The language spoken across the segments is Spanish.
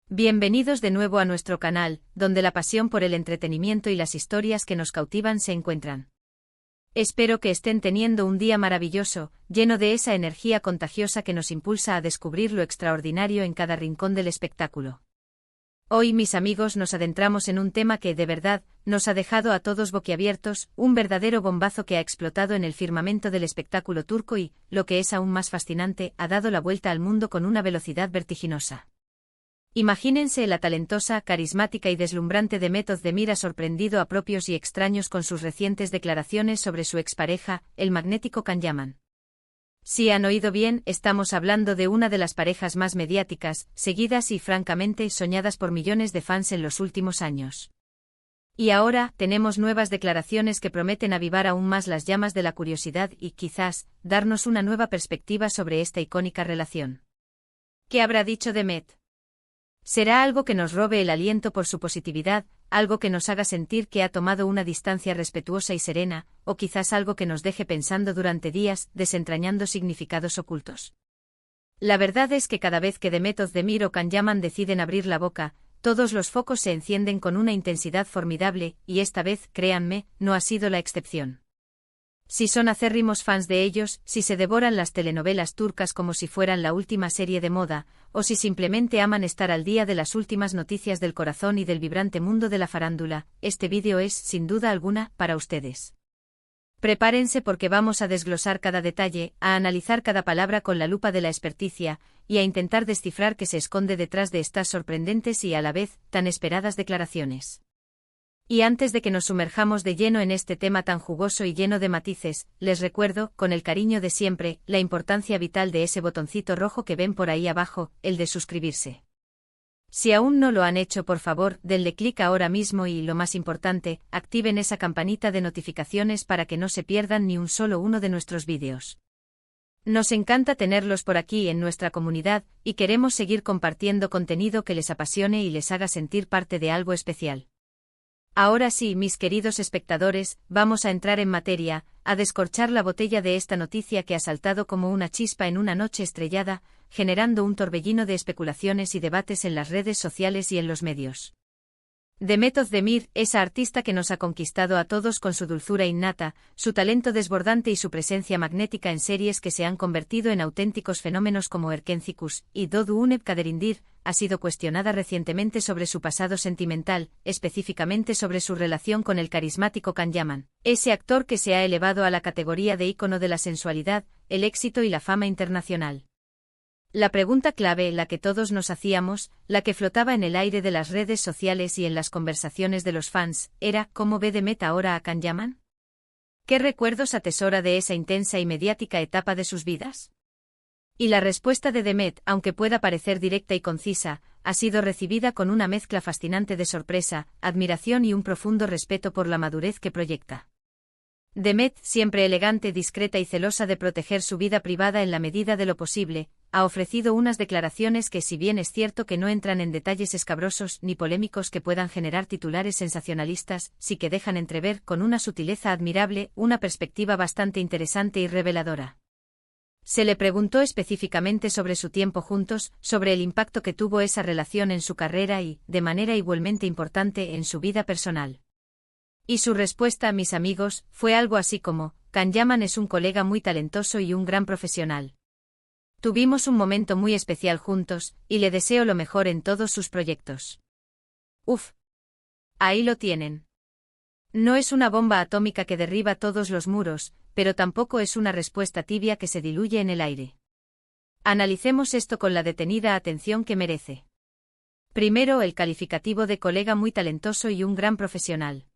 Bienvenidos de nuevo a nuestro canal, donde la pasión por el entretenimiento y las historias que nos cautivan se encuentran. Espero que estén teniendo un día maravilloso, lleno de esa energía contagiosa que nos impulsa a descubrir lo extraordinario en cada rincón del espectáculo. Hoy, mis amigos, nos adentramos en un tema que, de verdad, nos ha dejado a todos boquiabiertos, un verdadero bombazo que ha explotado en el firmamento del espectáculo turco y, lo que es aún más fascinante, ha dado la vuelta al mundo con una velocidad vertiginosa. Imagínense, la talentosa, carismática y deslumbrante Demet Özdemir ha sorprendido a propios y extraños con sus recientes declaraciones sobre su expareja, el magnético Can Yaman. Si han oído bien, estamos hablando de una de las parejas más mediáticas, seguidas y francamente soñadas por millones de fans en los últimos años. Y ahora, tenemos nuevas declaraciones que prometen avivar aún más las llamas de la curiosidad y, quizás, darnos una nueva perspectiva sobre esta icónica relación. ¿Qué habrá dicho Demet? ¿Será algo que nos robe el aliento por su positividad, algo que nos haga sentir que ha tomado una distancia respetuosa y serena, o quizás algo que nos deje pensando durante días, desentrañando significados ocultos? La verdad es que cada vez que Demet Özdemir o Can Yaman deciden abrir la boca, todos los focos se encienden con una intensidad formidable, y esta vez, créanme, no ha sido la excepción. Si son acérrimos fans de ellos, si se devoran las telenovelas turcas como si fueran la última serie de moda, o si simplemente aman estar al día de las últimas noticias del corazón y del vibrante mundo de la farándula, este vídeo es, sin duda alguna, para ustedes. Prepárense porque vamos a desglosar cada detalle, a analizar cada palabra con la lupa de la experticia, y a intentar descifrar qué se esconde detrás de estas sorprendentes y a la vez, tan esperadas declaraciones. Y antes de que nos sumerjamos de lleno en este tema tan jugoso y lleno de matices, les recuerdo, con el cariño de siempre, la importancia vital de ese botoncito rojo que ven por ahí abajo, el de suscribirse. Si aún no lo han hecho, por favor, denle clic ahora mismo y, lo más importante, activen esa campanita de notificaciones para que no se pierdan ni un solo uno de nuestros vídeos. Nos encanta tenerlos por aquí en nuestra comunidad, y queremos seguir compartiendo contenido que les apasione y les haga sentir parte de algo especial. Ahora sí, mis queridos espectadores, vamos a entrar en materia, a descorchar la botella de esta noticia que ha saltado como una chispa en una noche estrellada, generando un torbellino de especulaciones y debates en las redes sociales y en los medios. Demet Özdemir, esa artista que nos ha conquistado a todos con su dulzura innata, su talento desbordante y su presencia magnética en series que se han convertido en auténticos fenómenos como Erkencikus y Doğu Unep Kaderindir, ha sido cuestionada recientemente sobre su pasado sentimental, específicamente sobre su relación con el carismático Can Yaman, ese actor que se ha elevado a la categoría de ícono de la sensualidad, el éxito y la fama internacional. La pregunta clave, la que todos nos hacíamos, la que flotaba en el aire de las redes sociales y en las conversaciones de los fans, era ¿cómo ve Demet ahora a Can Yaman? ¿Qué recuerdos atesora de esa intensa y mediática etapa de sus vidas? Y la respuesta de Demet, aunque pueda parecer directa y concisa, ha sido recibida con una mezcla fascinante de sorpresa, admiración y un profundo respeto por la madurez que proyecta. Demet, siempre elegante, discreta y celosa de proteger su vida privada en la medida de lo posible, ha ofrecido unas declaraciones que, si bien es cierto que no entran en detalles escabrosos ni polémicos que puedan generar titulares sensacionalistas, sí que dejan entrever, con una sutileza admirable, una perspectiva bastante interesante y reveladora. Se le preguntó específicamente sobre su tiempo juntos, sobre el impacto que tuvo esa relación en su carrera y, de manera igualmente importante, en su vida personal. Y su respuesta, mis amigos, fue algo así como: Can Yaman es un colega muy talentoso y un gran profesional. Tuvimos un momento muy especial juntos, y le deseo lo mejor en todos sus proyectos. Uf. Ahí lo tienen. No es una bomba atómica que derriba todos los muros, pero tampoco es una respuesta tibia que se diluye en el aire. Analicemos esto con la detenida atención que merece. Primero, el calificativo de colega muy talentoso y un gran profesional.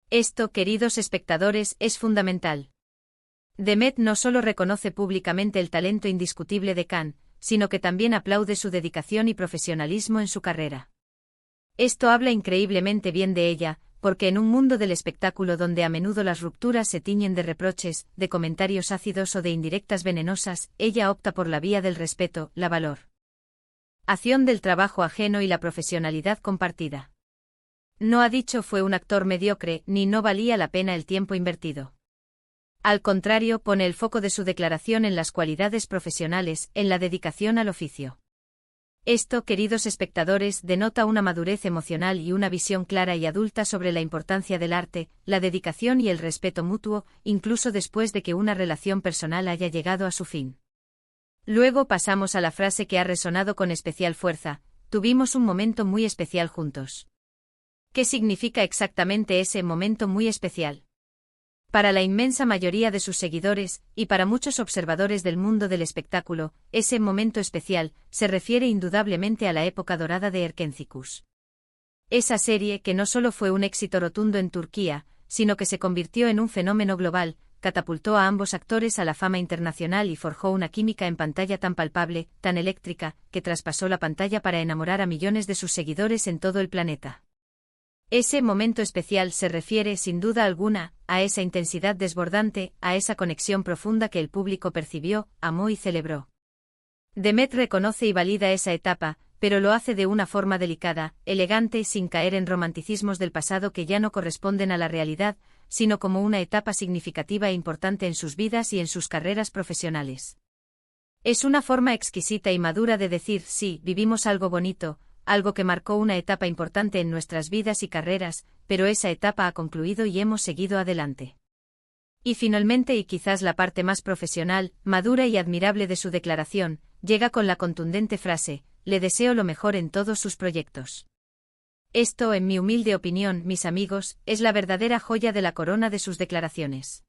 Esto, queridos espectadores, es fundamental. Demet no solo reconoce públicamente el talento indiscutible de Can, sino que también aplaude su dedicación y profesionalismo en su carrera. Esto habla increíblemente bien de ella, porque en un mundo del espectáculo donde a menudo las rupturas se tiñen de reproches, de comentarios ácidos o de indirectas venenosas, ella opta por la vía del respeto, la valoración del trabajo ajeno y la profesionalidad compartida. No ha dicho fue un actor mediocre, ni no valía la pena el tiempo invertido. Al contrario, pone el foco de su declaración en las cualidades profesionales, en la dedicación al oficio. Esto, queridos espectadores, denota una madurez emocional y una visión clara y adulta sobre la importancia del arte, la dedicación y el respeto mutuo, incluso después de que una relación personal haya llegado a su fin. Luego pasamos a la frase que ha resonado con especial fuerza: tuvimos un momento muy especial juntos. ¿Qué significa exactamente ese momento muy especial? Para la inmensa mayoría de sus seguidores, y para muchos observadores del mundo del espectáculo, ese momento especial se refiere indudablemente a la época dorada de Erkénzicus. Esa serie, que no solo fue un éxito rotundo en Turquía, sino que se convirtió en un fenómeno global, catapultó a ambos actores a la fama internacional y forjó una química en pantalla tan palpable, tan eléctrica, que traspasó la pantalla para enamorar a millones de sus seguidores en todo el planeta. Ese momento especial se refiere, sin duda alguna, a esa intensidad desbordante, a esa conexión profunda que el público percibió, amó y celebró. Demet reconoce y valida esa etapa, pero lo hace de una forma delicada, elegante, sin caer en romanticismos del pasado que ya no corresponden a la realidad, sino como una etapa significativa e importante en sus vidas y en sus carreras profesionales. Es una forma exquisita y madura de decir: sí, vivimos algo bonito, algo que marcó una etapa importante en nuestras vidas y carreras, pero esa etapa ha concluido y hemos seguido adelante. Y finalmente, y quizás la parte más profesional, madura y admirable de su declaración, llega con la contundente frase: le deseo lo mejor en todos sus proyectos. Esto, en mi humilde opinión, mis amigos, es la verdadera joya de la corona de sus declaraciones.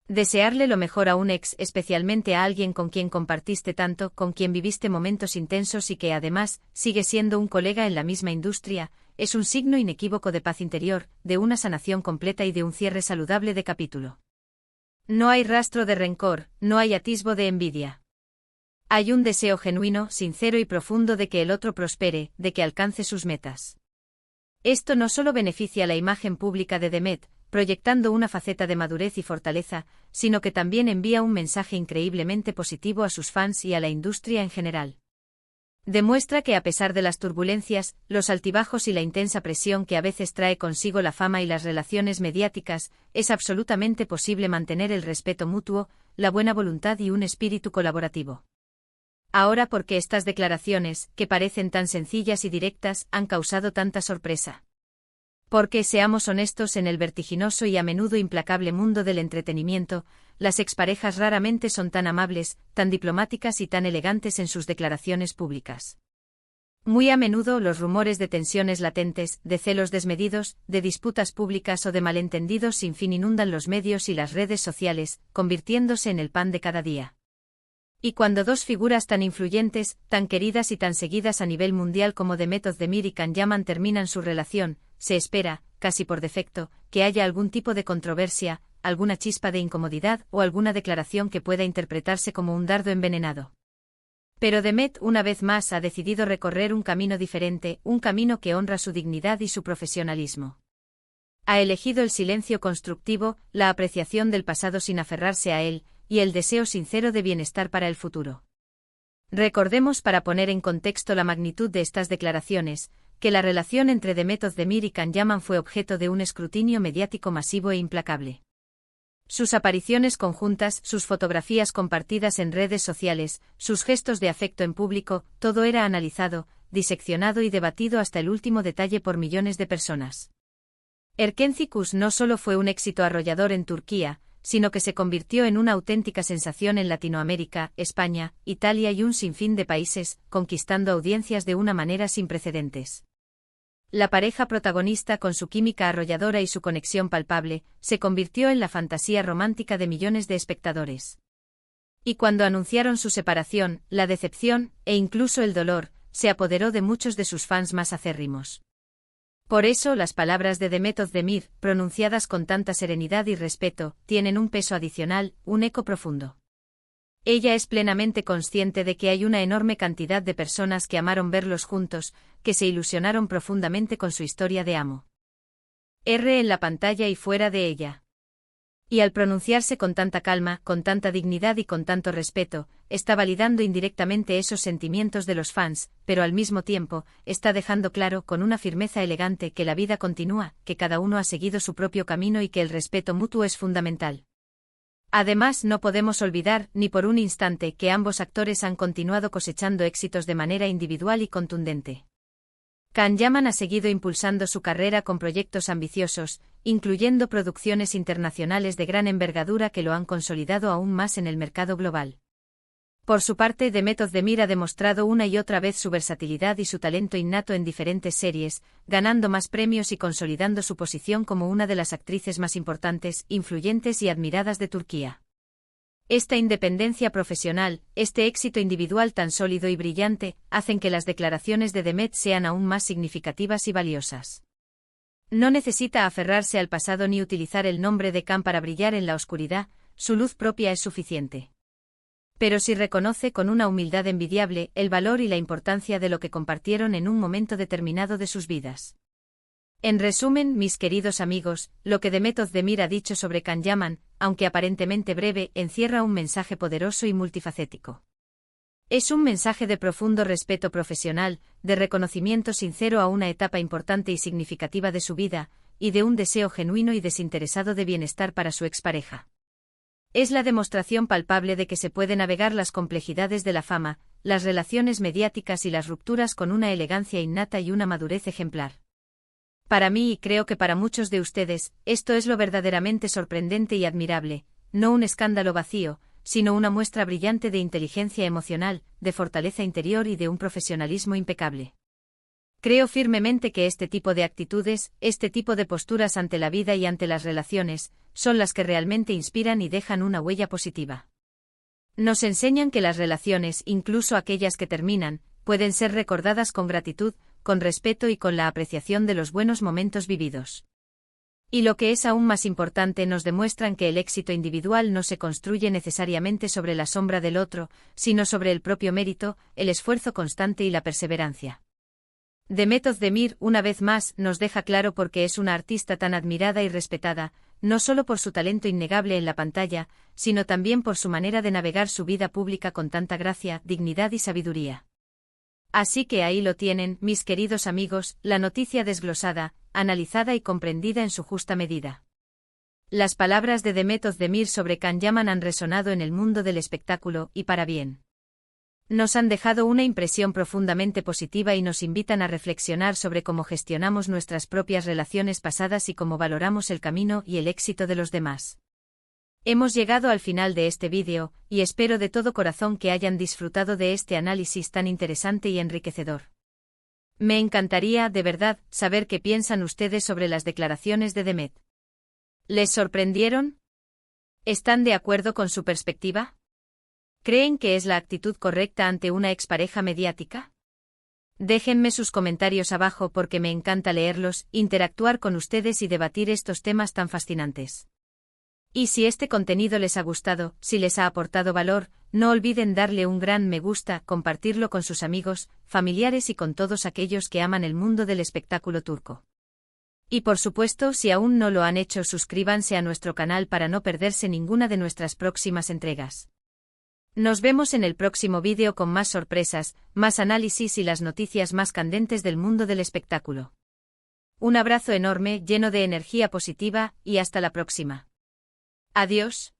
Desearle lo mejor a un ex, especialmente a alguien con quien compartiste tanto, con quien viviste momentos intensos y que además sigue siendo un colega en la misma industria, es un signo inequívoco de paz interior, de una sanación completa y de un cierre saludable de capítulo. No hay rastro de rencor, no hay atisbo de envidia. Hay un deseo genuino, sincero y profundo de que el otro prospere, de que alcance sus metas. Esto no solo beneficia la imagen pública de Demet, proyectando una faceta de madurez y fortaleza, sino que también envía un mensaje increíblemente positivo a sus fans y a la industria en general. Demuestra que a pesar de las turbulencias, los altibajos y la intensa presión que a veces trae consigo la fama y las relaciones mediáticas, es absolutamente posible mantener el respeto mutuo, la buena voluntad y un espíritu colaborativo. Ahora, ¿por qué estas declaraciones, que parecen tan sencillas y directas, han causado tanta sorpresa? Porque, seamos honestos, en el vertiginoso y a menudo implacable mundo del entretenimiento, las exparejas raramente son tan amables, tan diplomáticas y tan elegantes en sus declaraciones públicas. Muy a menudo los rumores de tensiones latentes, de celos desmedidos, de disputas públicas o de malentendidos sin fin inundan los medios y las redes sociales, convirtiéndose en el pan de cada día. Y cuando dos figuras tan influyentes, tan queridas y tan seguidas a nivel mundial como Demet Özdemir y Can Yaman terminan su relación, se espera, casi por defecto, que haya algún tipo de controversia, alguna chispa de incomodidad o alguna declaración que pueda interpretarse como un dardo envenenado. Pero Demet, una vez más, ha decidido recorrer un camino diferente, un camino que honra su dignidad y su profesionalismo. Ha elegido el silencio constructivo, la apreciación del pasado sin aferrarse a él, y el deseo sincero de bienestar para el futuro. Recordemos, para poner en contexto la magnitud de estas declaraciones, que la relación entre Demet Özdemir y Can Yaman fue objeto de un escrutinio mediático masivo e implacable. Sus apariciones conjuntas, sus fotografías compartidas en redes sociales, sus gestos de afecto en público, todo era analizado, diseccionado y debatido hasta el último detalle por millones de personas. Erkénzicus no solo fue un éxito arrollador en Turquía, sino que se convirtió en una auténtica sensación en Latinoamérica, España, Italia y un sinfín de países, conquistando audiencias de una manera sin precedentes. La pareja protagonista, con su química arrolladora y su conexión palpable, se convirtió en la fantasía romántica de millones de espectadores. Y cuando anunciaron su separación, la decepción, e incluso el dolor, se apoderó de muchos de sus fans más acérrimos. Por eso las palabras de Demet Özdemir, pronunciadas con tanta serenidad y respeto, tienen un peso adicional, un eco profundo. Ella es plenamente consciente de que hay una enorme cantidad de personas que amaron verlos juntos, que se ilusionaron profundamente con su historia de amor en la pantalla y fuera de ella. Y al pronunciarse con tanta calma, con tanta dignidad y con tanto respeto, está validando indirectamente esos sentimientos de los fans, pero al mismo tiempo, está dejando claro con una firmeza elegante que la vida continúa, que cada uno ha seguido su propio camino y que el respeto mutuo es fundamental. Además, no podemos olvidar, ni por un instante, que ambos actores han continuado cosechando éxitos de manera individual y contundente. Can Yaman ha seguido impulsando su carrera con proyectos ambiciosos, incluyendo producciones internacionales de gran envergadura que lo han consolidado aún más en el mercado global. Por su parte, Demet Özdemir ha demostrado una y otra vez su versatilidad y su talento innato en diferentes series, ganando más premios y consolidando su posición como una de las actrices más importantes, influyentes y admiradas de Turquía. Esta independencia profesional, este éxito individual tan sólido y brillante, hacen que las declaraciones de Demet sean aún más significativas y valiosas. No necesita aferrarse al pasado ni utilizar el nombre de Can para brillar en la oscuridad, su luz propia es suficiente. Pero sí reconoce con una humildad envidiable el valor y la importancia de lo que compartieron en un momento determinado de sus vidas. En resumen, mis queridos amigos, lo que Demet Özdemir ha dicho sobre Can Yaman, aunque aparentemente breve, encierra un mensaje poderoso y multifacético. Es un mensaje de profundo respeto profesional, de reconocimiento sincero a una etapa importante y significativa de su vida, y de un deseo genuino y desinteresado de bienestar para su expareja. Es la demostración palpable de que se puede navegar las complejidades de la fama, las relaciones mediáticas y las rupturas con una elegancia innata y una madurez ejemplar. Para mí y creo que para muchos de ustedes, esto es lo verdaderamente sorprendente y admirable, no un escándalo vacío, sino una muestra brillante de inteligencia emocional, de fortaleza interior y de un profesionalismo impecable. Creo firmemente que este tipo de actitudes, este tipo de posturas ante la vida y ante las relaciones, son las que realmente inspiran y dejan una huella positiva. Nos enseñan que las relaciones, incluso aquellas que terminan, pueden ser recordadas con gratitud, con respeto y con la apreciación de los buenos momentos vividos. Y lo que es aún más importante, nos demuestran que el éxito individual no se construye necesariamente sobre la sombra del otro, sino sobre el propio mérito, el esfuerzo constante y la perseverancia. Demet Özdemir, una vez más, nos deja claro por qué es una artista tan admirada y respetada, no solo por su talento innegable en la pantalla, sino también por su manera de navegar su vida pública con tanta gracia, dignidad y sabiduría. Así que ahí lo tienen, mis queridos amigos, la noticia desglosada, analizada y comprendida en su justa medida. Las palabras de Demet Özdemir sobre Can Yaman han resonado en el mundo del espectáculo, y para bien. Nos han dejado una impresión profundamente positiva y nos invitan a reflexionar sobre cómo gestionamos nuestras propias relaciones pasadas y cómo valoramos el camino y el éxito de los demás. Hemos llegado al final de este vídeo, y espero de todo corazón que hayan disfrutado de este análisis tan interesante y enriquecedor. Me encantaría, de verdad, saber qué piensan ustedes sobre las declaraciones de Demet. ¿Les sorprendieron? ¿Están de acuerdo con su perspectiva? ¿Creen que es la actitud correcta ante una expareja mediática? Déjenme sus comentarios abajo porque me encanta leerlos, interactuar con ustedes y debatir estos temas tan fascinantes. Y si este contenido les ha gustado, si les ha aportado valor, no olviden darle un gran me gusta, compartirlo con sus amigos, familiares y con todos aquellos que aman el mundo del espectáculo turco. Y por supuesto, si aún no lo han hecho, suscríbanse a nuestro canal para no perderse ninguna de nuestras próximas entregas. Nos vemos en el próximo vídeo con más sorpresas, más análisis y las noticias más candentes del mundo del espectáculo. Un abrazo enorme, lleno de energía positiva, y hasta la próxima. Adiós.